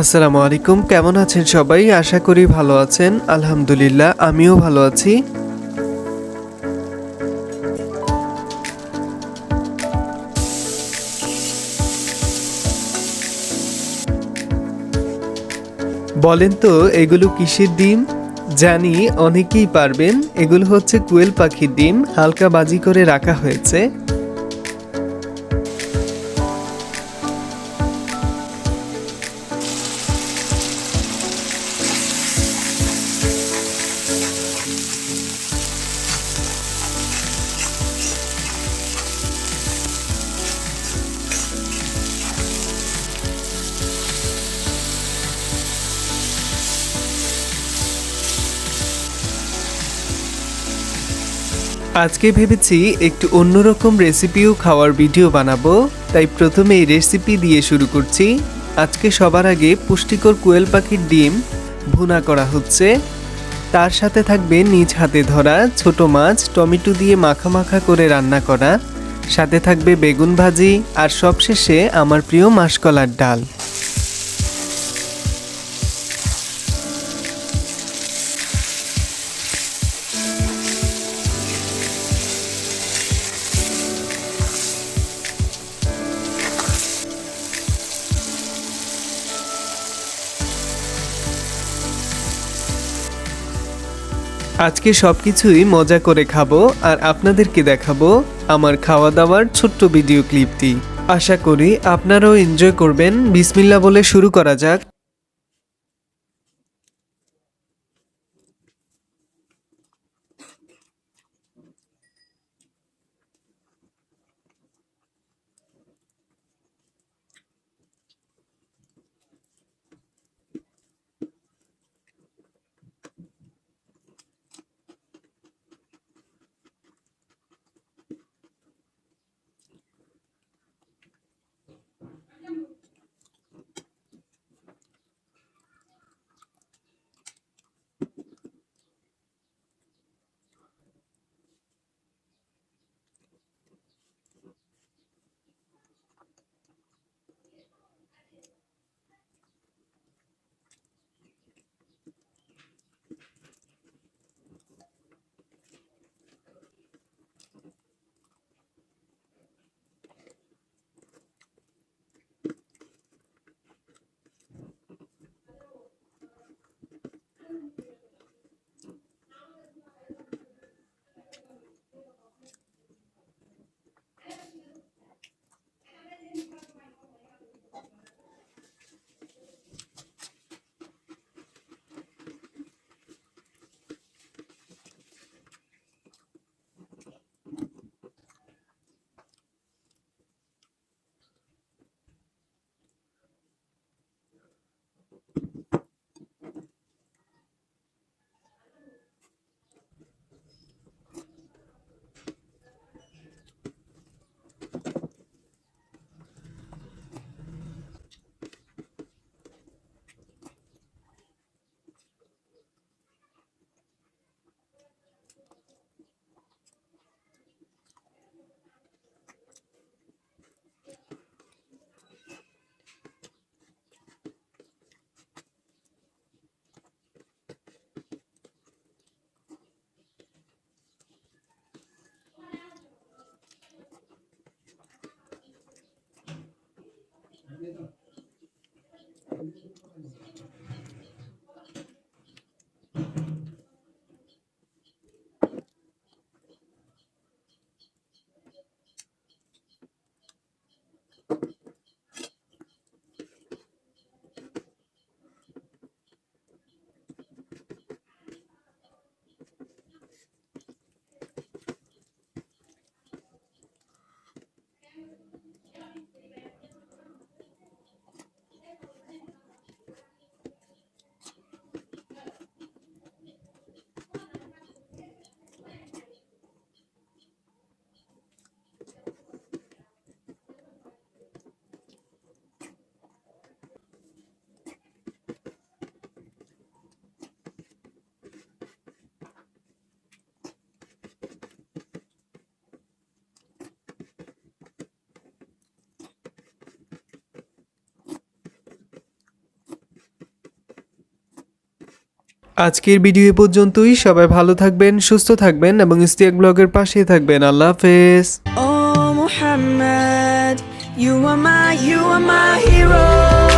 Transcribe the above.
আসসালামু আলাইকুম, কেমন আছেন সবাই? আশা করি ভালো আছেন। আলহামদুলিল্লাহ, আমিও ভালো আছি। বলেন তো এগুলো কিসের ডিম? জানি অনেকেই পারবেন। এগুলো হচ্ছে কোয়েল পাখির ডিম, হালকা ভাজি করে রাখা হয়েছে। আজকে ভেবেছি একটু অন্যরকম রেসিপিও খাওয়ার ভিডিও বানাবো, তাই প্রথমে এই রেসিপি দিয়ে শুরু করছি। আজকে সবার আগে পুষ্টিকর কোয়েল পাখির ডিম ভুনা করা হচ্ছে। তার সাথে থাকবে নিজ হাতে ধরা ছোট মাছ টমেটো দিয়ে মাখা মাখা করে রান্না করা, সাথে থাকবে বেগুন ভাজি, আর সবশেষে আমার প্রিয় মাসকলার ডাল। আজকে সবকিছুই মজা করে খাবো আর আপনাদেরকে দেখাবো আমার খাওয়া দাওয়ার ছোট্ট ভিডিও ক্লিপটি। আশা করি আপনারাও এনজয় করবেন। বিসমিল্লাহ বলে শুরু করা যাক। আজকের ভিডিও এ পর্যন্তই। সবাই ভালো থাকবেন, সুস্থ থাকবেন এবং ইস্তিয়াক ব্লগের পাশে থাকবেন। আল্লাহ হাফেজ। Oh Muhammad, you are my hero.